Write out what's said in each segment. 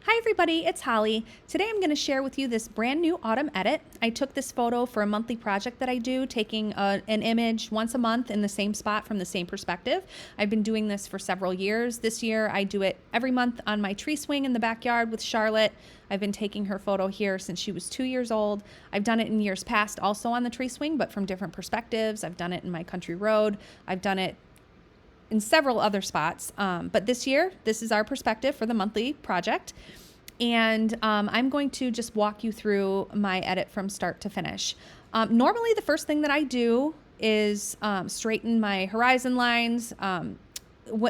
Hi everybody, it's Holly. Today I'm going to share with you this brand new autumn edit. I took this photo for a monthly project that I do, taking an image once a month in the same spot from the same perspective. I've been doing this for several years. This year I do it every month on my tree swing in the backyard with Charlotte. I've been taking her photo here since she was 2 years old. I've done it in years past also on the tree swing, but from different perspectives. I've done it in my country road. I've done it in several other spots. But this year, this is our perspective for the monthly project. And I'm going to just walk you through my edit from start to finish. Normally, the first thing that I do is straighten my horizon lines.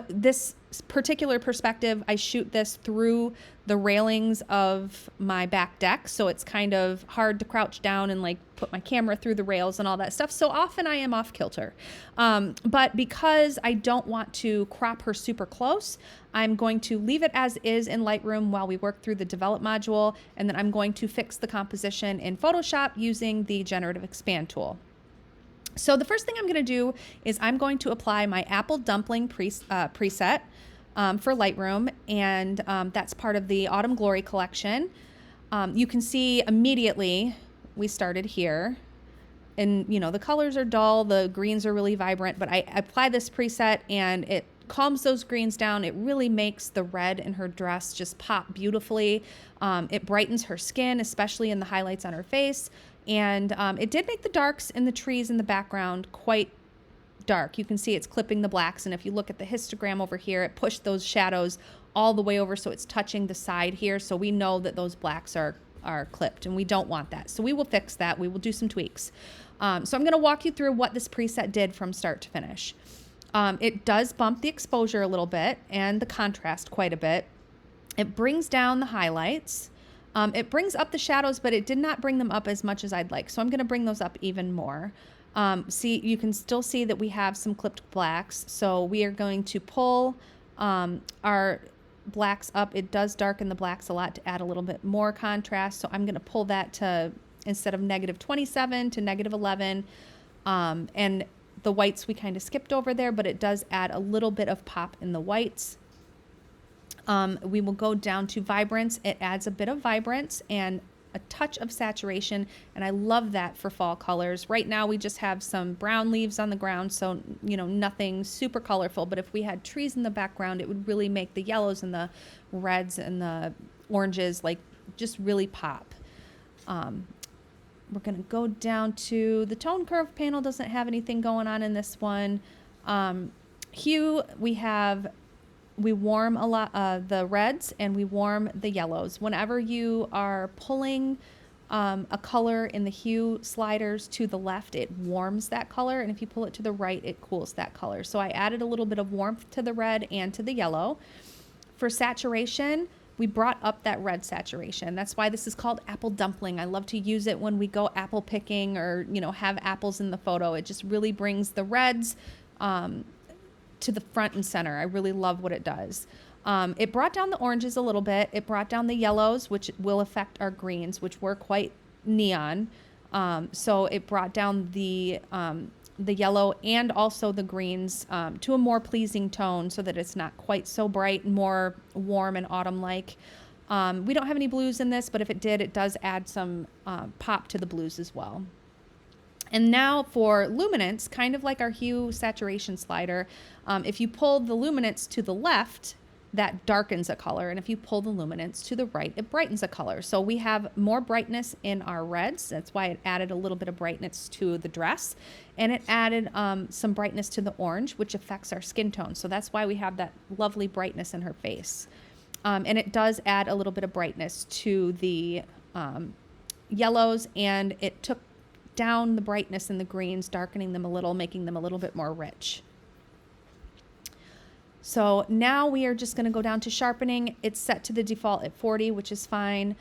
This particular perspective, I shoot this through the railings of my back deck, so it's kind of hard to crouch down and like put my camera through the rails and all that stuff. So often I am off kilter. But because I don't want to crop her super close, I'm going to leave it as is in Lightroom while we work through the develop module, and then I'm going to fix the composition in Photoshop using the generative expand tool. So the first thing I'm going to do is I'm going to apply my apple dumpling preset for Lightroom, and that's part of the Autumn Glory collection. You can see immediately we started here, and the colors are dull, the greens are really vibrant, but I apply this preset and it calms those greens down. It really makes the red in her dress just pop beautifully. It brightens her skin, especially in the highlights on her face. And it did make the darks in the trees in the background quite dark. You can see it's clipping the blacks. And if you look at the histogram over here, it pushed those shadows all the way over, so it's touching the side here. So we know that those blacks are clipped, and we don't want that. So we will fix that. We will do some tweaks. So I'm going to walk you through what this preset did from start to finish. It does bump the exposure a little bit and the contrast quite a bit. It brings down the highlights. It brings up the shadows, but it did not bring them up as much as I'd like. So I'm going to bring those up even more. See, you can still see that we have some clipped blacks. So we are going to pull our blacks up. It does darken the blacks a lot to add a little bit more contrast. So I'm going to pull that to, instead of -27 to -11. And the whites we kind of skipped over there, but it does add a little bit of pop in the whites. We will go down to vibrance. It adds a bit of vibrance and a touch of saturation, and I love that for fall colors. Right now we just have some brown leaves on the ground, so nothing super colorful, but if we had trees in the background, it would really make the yellows and the reds and the oranges like just really pop. We're going to go down to the tone curve panel. Doesn't have anything going on in this one. Hue, we warm a lot the reds and we warm the yellows. Whenever you are pulling a color in the hue sliders to the left, it warms that color, and if you pull it to the right, it cools that color. So I added a little bit of warmth to the red and to the yellow. For saturation, we brought up that red saturation. That's why this is called apple dumpling. I love to use it when we go apple picking or have apples in the photo. It just really brings the reds to the front and center. I really love what it does. It brought down the oranges a little bit. It brought down the yellows, which will affect our greens, which were quite neon. So it brought down the yellow and also the greens to a more pleasing tone, so that it's not quite so bright, more warm and autumn-like. We don't have any blues in this, but if it did, it does add some pop to the blues as well. And now for luminance, kind of like our hue saturation slider, if you pull the luminance to the left, that darkens a color, and if you pull the luminance to the right, it brightens a color. So we have more brightness in our reds. That's why it added a little bit of brightness to the dress, and it added some brightness to the orange, which affects our skin tone. So that's why we have that lovely brightness in her face. And it does add a little bit of brightness to the yellows, and it took down the brightness in the greens, darkening them a little, making them a little bit more rich. So now we are just going to go down to sharpening. It's set to the default at 40, which is fine.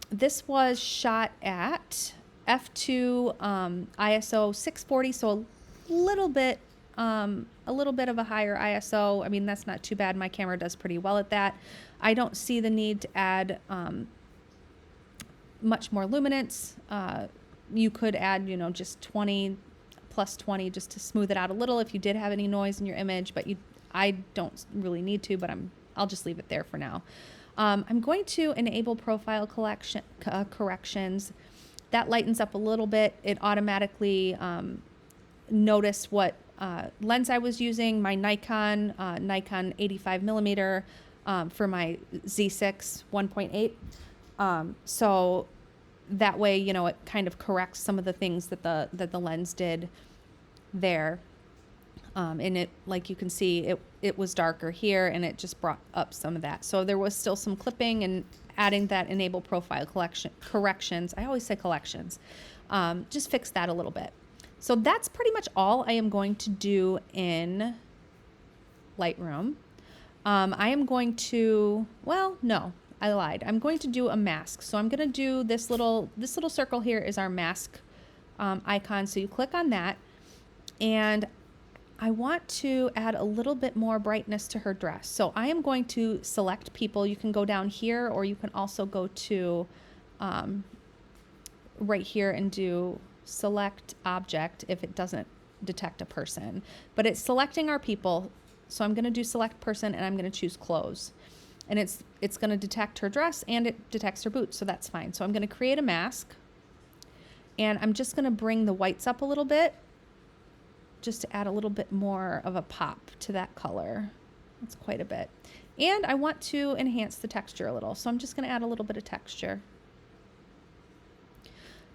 This was shot at f2 ISO 640, so a little bit of a higher ISO. I mean, that's not too bad. My camera does pretty well at that. I don't see the need to add much more luminance. You could add, just 20 plus 20 just to smooth it out a little if you did have any noise in your image, but I don't really need to, but I'll just leave it there for now. I'm going to enable profile corrections. That lightens up a little bit. It automatically noticed what lens I was using, my Nikon 85 millimeter for my Z6 1.8. So that way, you know, it kind of corrects some of the things that the lens did there. And it, like you can see, it was darker here, and it just brought up some of that. So there was still some clipping, and adding that enable profile corrections. I always say collections. Just fix that a little bit. So that's pretty much all I am going to do in Lightroom. I am going to, well, no, I lied. I'm going to do a mask. So I'm going to do this little circle here is our mask icon. So you click on that, and I want to add a little bit more brightness to her dress. So I am going to select people. You can go down here, or you can also go to right here and do select object if it doesn't detect a person. But it's selecting our people. So I'm going to do select person, and I'm going to choose clothes. And it's going to detect her dress, and it detects her boots, so that's fine. So I'm going to create a mask, and I'm just going to bring the whites up a little bit, just to add a little bit more of a pop to that color. That's quite a bit. And I want to enhance the texture a little, so I'm just going to add a little bit of texture.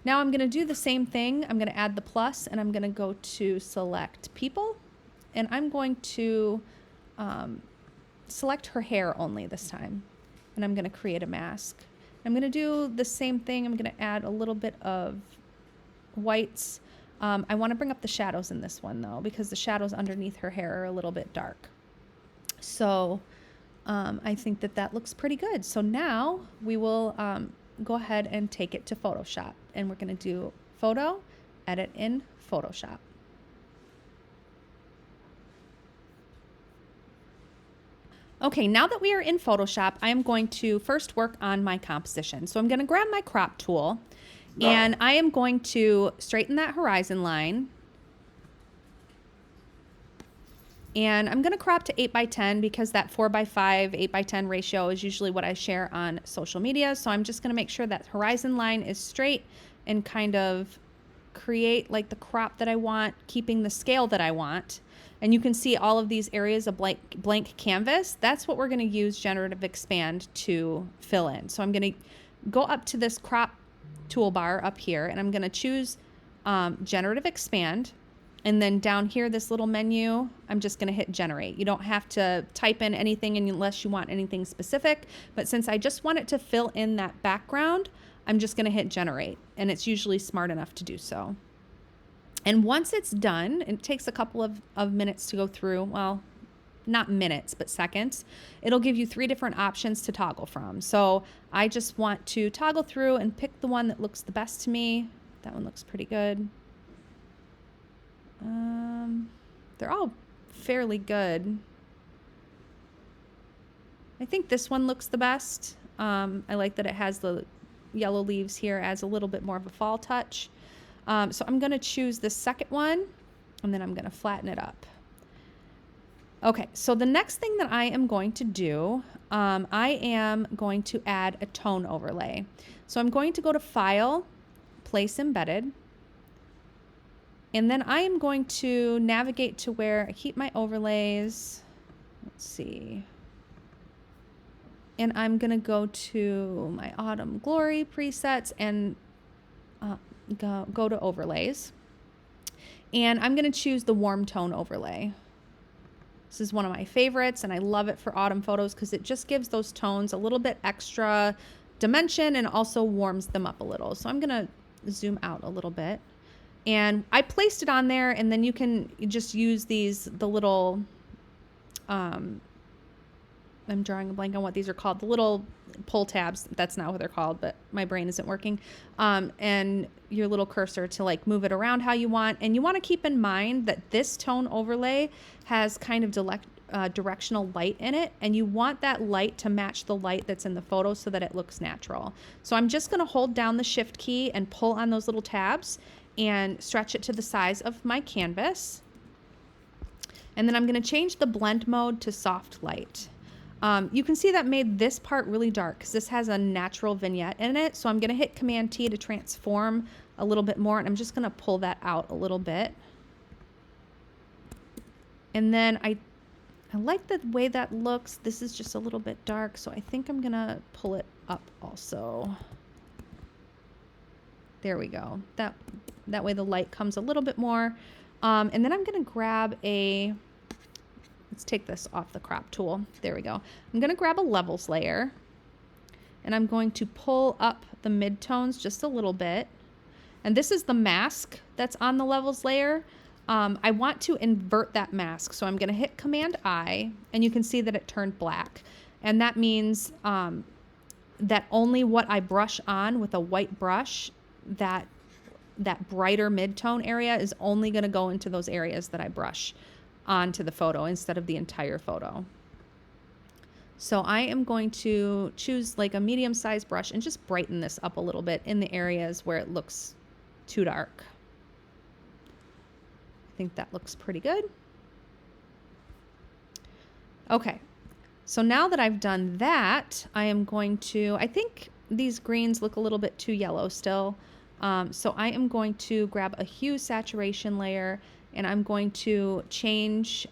Now I'm going to do the same thing. I'm going to add the plus, and I'm going to go to select people, and I'm going to select her hair only this time, and I'm going to create a mask. I'm going to do the same thing. I'm going to add a little bit of whites. I want to bring up the shadows in this one, though, because the shadows underneath her hair are a little bit dark. So I think that looks pretty good. So now we will go ahead and take it to Photoshop, and we're going to do photo, edit in Photoshop. Okay, now that we are in Photoshop, I am going to first work on my composition. So I'm going to grab my crop tool, and I am going to straighten that horizon line. And I'm going to crop to 8:10 because that 4:5, 8:10 ratio is usually what I share on social media. So I'm just going to make sure that horizon line is straight and kind of create like the crop that I want, keeping the scale that I want. And you can see all of these areas of blank canvas. That's what we're going to use Generative Expand to fill in. So I'm going to go up to this crop toolbar up here, and I'm going to choose Generative Expand. And then down here, this little menu, I'm just going to hit generate. You don't have to type in anything unless you want anything specific. But since I just want it to fill in that background, I'm just going to hit generate. And it's usually smart enough to do so. And once it's done, it takes a couple of minutes to go through. Well, not minutes, but seconds. It'll give you 3 different options to toggle from. So I just want to toggle through and pick the one that looks the best to me. That one looks pretty good. They're all fairly good. I think this one looks the best. I like that it has the yellow leaves here, adds a little bit more of a fall touch. So I'm going to choose the second one, and then I'm going to flatten it up. Okay, so the next thing that I am going to do, I am going to add a tone overlay. So I'm going to go to File, Place Embedded, and then I am going to navigate to where I keep my overlays. Let's see. And I'm going to go to my Autumn Glory presets and go to overlays. And I'm going to choose the warm tone overlay. This is one of my favorites, and I love it for autumn photos because it just gives those tones a little bit extra dimension and also warms them up a little. So I'm going to zoom out a little bit. And I placed it on there, and then you can just use the little, I'm drawing a blank on what these are called, the little pull tabs. That's not what they're called, but my brain isn't working. And your little cursor to like move it around how you want. And you want to keep in mind that this tone overlay has kind of directional light in it, and you want that light to match the light that's in the photo so that it looks natural. So I'm just going to hold down the shift key and pull on those little tabs and stretch it to the size of my canvas. And then I'm going to change the blend mode to soft light. You can see that made this part really dark because this has a natural vignette in it. So I'm going to hit Command T to transform a little bit more, and I'm just going to pull that out a little bit. And then I like the way that looks. This is just a little bit dark, so I think I'm going to pull it up also. There we go. That way the light comes a little bit more. And then I'm going to grab let's take this off the crop tool. There we go. I'm going to grab a levels layer, and I'm going to pull up the midtones just a little bit. And this is the mask that's on the levels layer. I want to invert that mask. So I'm going to hit Command I, and you can see that it turned black. And that means that only what I brush on with a white brush, that brighter midtone area is only going to go into those areas that I brush onto the photo instead of the entire photo. So I am going to choose like a medium-sized brush and just brighten this up a little bit in the areas where it looks too dark. I think that looks pretty good. Okay, so now that I've done that, I am going to, I think these greens look a little bit too yellow still. So I am going to grab a hue saturation layer, and I'm going to change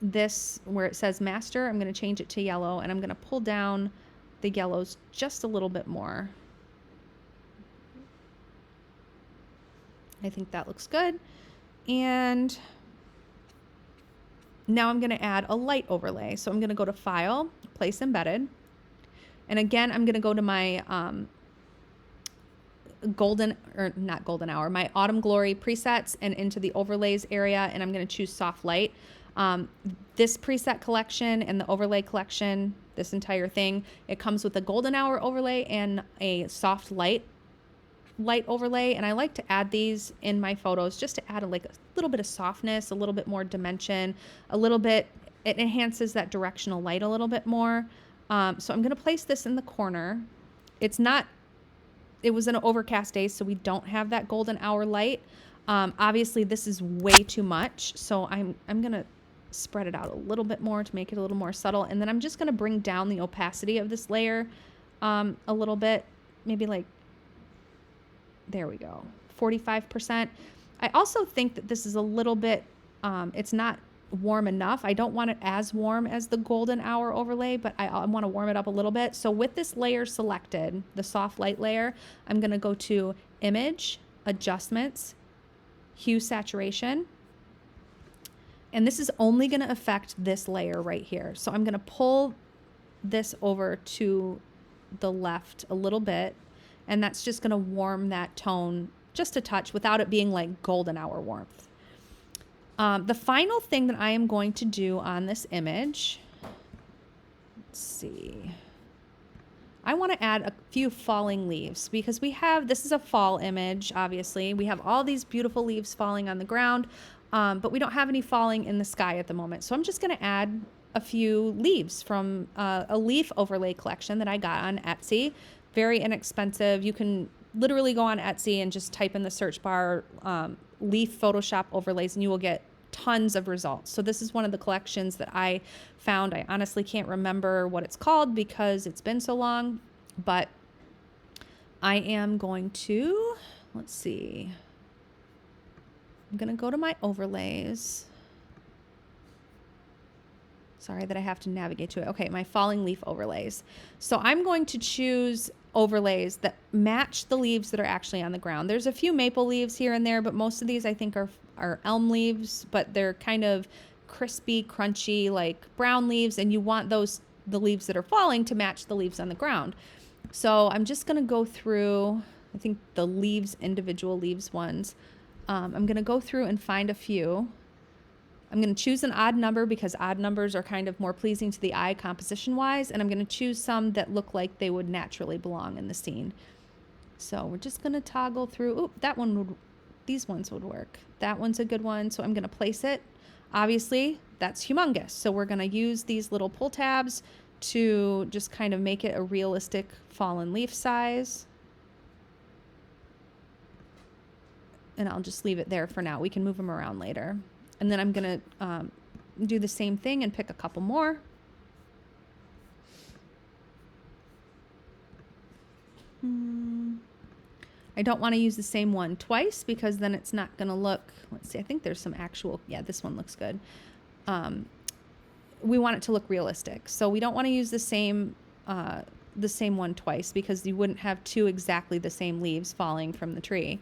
this where it says master. I'm going to change it to yellow, and I'm going to pull down the yellows just a little bit more. I think that looks good. And now I'm going to add a light overlay. So I'm going to go to File, Place Embedded. And again, I'm going to go to my my Autumn Glory presets and into the overlays area, and I'm going to choose soft light. This preset collection and the overlay collection, this entire thing, it comes with a golden hour overlay and a soft light overlay, and I like to add these in my photos just to add a little bit of softness, a little bit more dimension, it enhances that directional light a little bit more. So I'm going to place this in the corner. It was an overcast day, so we don't have that golden hour light. Obviously this is way too much, so I'm going to spread it out a little bit more to make it a little more subtle. And then I'm just going to bring down the opacity of this layer a little bit, maybe like, there we go, 45%. I also think that this is a little bit, it's not warm enough. I don't want it as warm as the golden hour overlay, but I want to warm it up a little bit. So with this layer selected, the soft light layer, I'm going to go to Image, Adjustments, Hue Saturation. And this is only going to affect this layer right here. So I'm going to pull this over to the left a little bit, and that's just going to warm that tone just a touch without it being like golden hour warmth. The final thing that I am going to do on this image, let's see, I want to add a few falling leaves because this is a fall image, obviously. We have all these beautiful leaves falling on the ground, but we don't have any falling in the sky at the moment. So I'm just going to add a few leaves from a leaf overlay collection that I got on Etsy. Very inexpensive. You can literally go on Etsy and just type in the search bar leaf Photoshop overlays, and you will get tons of results. So this is one of the collections that I found. I honestly can't remember what it's called because it's been so long, but I am going to, let's see, I'm going to go to my overlays. Sorry that I have to navigate to it. Okay, my falling leaf overlays. So I'm going to choose overlays that match the leaves that are actually on the ground. There's a few maple leaves here and there, but most of these I think are elm leaves, but they're kind of crispy, crunchy, like brown leaves, and you want the leaves that are falling to match the leaves on the ground. So I'm just going to go through, I think the individual leaves ones. I'm going to go through and find a few. I'm going to choose an odd number because odd numbers are kind of more pleasing to the eye composition wise, and I'm going to choose some that look like they would naturally belong in the scene. So we're just going to toggle through. Oop, these ones would work. That one's a good one, so I'm going to place it. Obviously, that's humongous, so we're going to use these little pull tabs to just kind of make it a realistic fallen leaf size. And I'll just leave it there for now. We can move them around later. And then I'm going to do the same thing and pick a couple more. I don't want to use the same one twice because then it's not going to look, let's see, I think there's some actual, yeah, this one looks good. We want it to look realistic. So we don't want to use the same one twice because you wouldn't have two exactly the same leaves falling from the tree.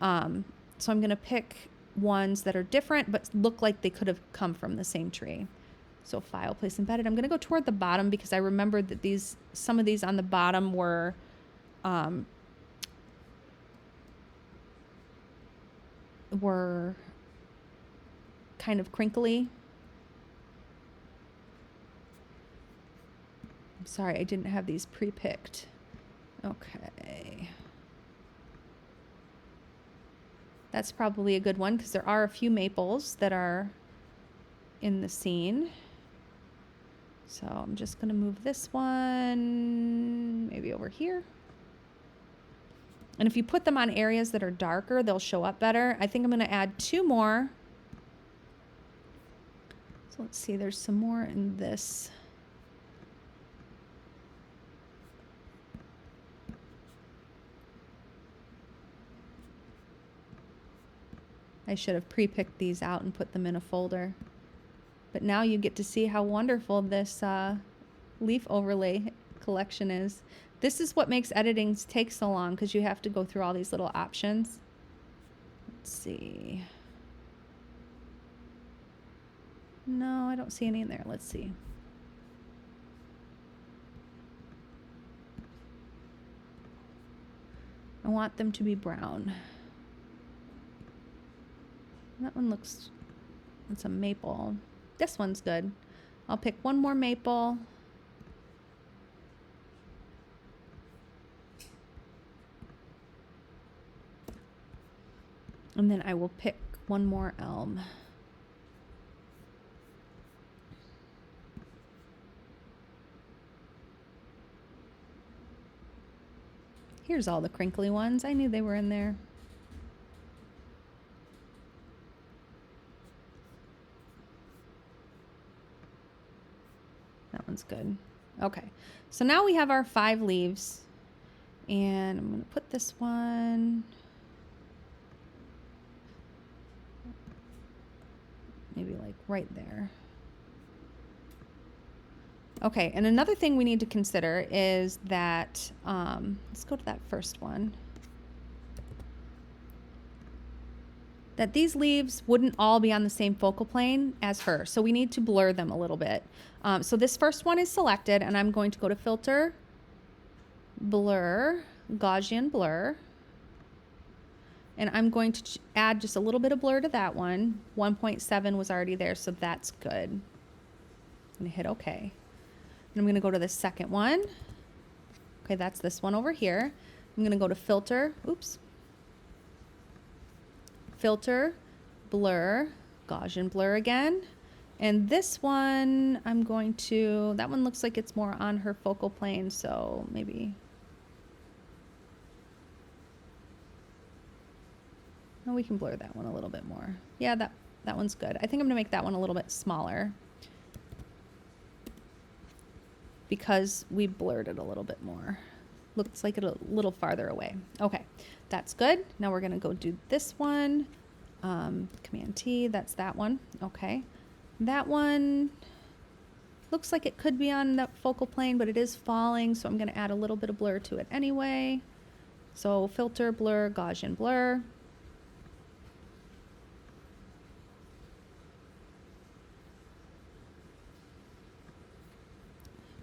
So I'm going to pick ones that are different but look like they could have come from the same tree. So file, place embedded. I'm going to go toward the bottom because I remembered that some of these on the bottom were kind of crinkly. I'm sorry, I didn't have these pre-picked. Okay. That's probably a good one because there are a few maples that are in the scene. So I'm just going to move this one maybe over here. And if you put them on areas that are darker, they'll show up better. I think I'm going to add two more. So let's see, there's some more in this. I should have pre-picked these out and put them in a folder. But now you get to see how wonderful this leaf overlay collection is. This is what makes editing take so long because you have to go through all these little options. Let's see. No, I don't see any in there. Let's see. I want them to be brown. That one looks, it's a maple. This one's good. I'll pick one more maple. And then I will pick one more elm. Here's all the crinkly ones. I knew they were in there. That one's good. Okay, so now we have our 5 leaves. And I'm going to put this one maybe like right there. Okay, and another thing we need to consider is that, let's go to that first one, that these leaves wouldn't all be on the same focal plane as her, so we need to blur them a little bit. So this first one is selected, and I'm going to go to Filter, Blur, Gaussian Blur, and I'm going to add just a little bit of blur to that one. 1.7 was already there, so that's good. I'm going to hit OK. And I'm going to go to the second one. Okay, that's this one over here. I'm going to go to Filter, oops. Filter, Blur, Gaussian Blur again. And this one, I'm going to, that one looks like it's more on her focal plane, so maybe. Oh, we can blur that one a little bit more. Yeah, that one's good. I think I'm gonna make that one a little bit smaller because we blurred it a little bit more. Looks like it a little farther away. Okay, that's good. Now we're gonna go do this one. Command T, that's that one. Okay, that one looks like it could be on the focal plane, but it is falling, so I'm gonna add a little bit of blur to it anyway. So Filter, Blur, Gaussian Blur.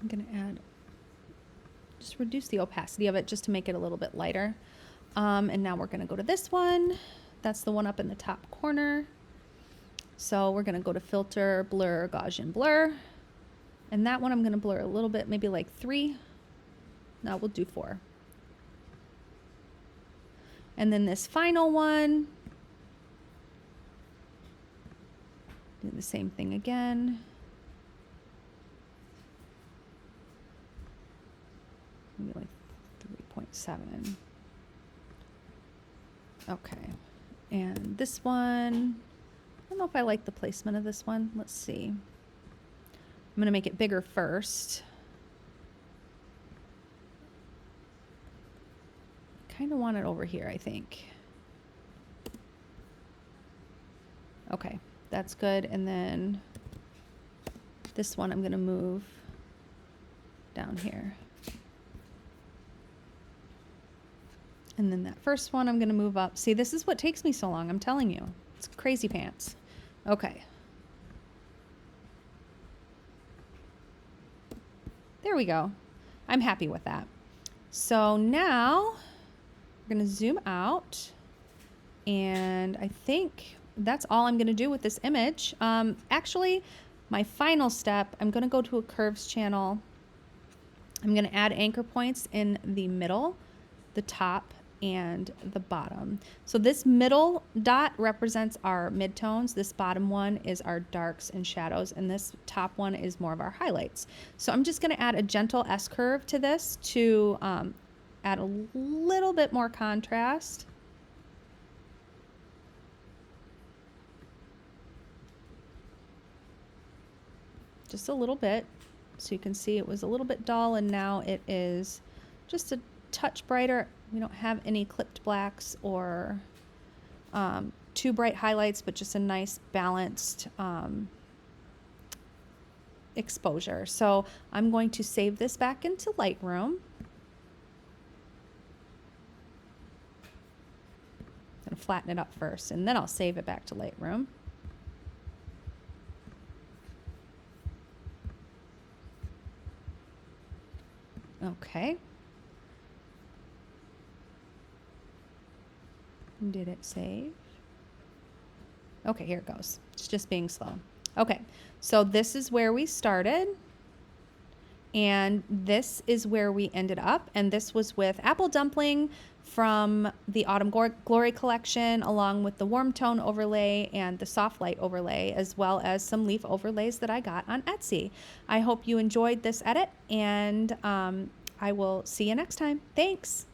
I'm going to add, just reduce the opacity of it just to make it a little bit lighter. And now we're going to go to this one. That's the one up in the top corner. So we're going to go to Filter, Blur, Gaussian Blur. And that one I'm going to blur a little bit, maybe like 3. No, we'll do 4. And then this final one, do the same thing again. Maybe like 3.7. Okay. And this one, I don't know if I like the placement of this one. Let's see. I'm going to make it bigger first. kind of want it over here, I think. Okay, that's good. And then this one I'm going to move down here. And then that first one I'm going to move up. See, this is what takes me so long. I'm telling you. It's crazy pants. Okay. There we go. I'm happy with that. So now we're going to zoom out. And I think that's all I'm going to do with this image. Actually, my final step, I'm going to go to a curves channel. I'm going to add anchor points in the middle, the top, and the bottom. So this middle dot represents our midtones. This bottom one is our darks and shadows, and this top one is more of our highlights. So I'm just going to add a gentle S curve to this to add a little bit more contrast. Just a little bit, so you can see it was a little bit dull, and now it is just a touch brighter. We don't have any clipped blacks or too bright highlights, but just a nice balanced exposure. So I'm going to save this back into Lightroom. I'm going to flatten it up first, and then I'll save it back to Lightroom. Okay. Did it save? Okay, here it goes. It's just being slow. Okay, so this is where we started, and this is where we ended up, and this was with Apple Dumpling from the Autumn Glory collection, along with the warm tone overlay and the soft light overlay, as well as some leaf overlays that I got on Etsy. I hope you enjoyed this edit, and I will see you next time. Thanks.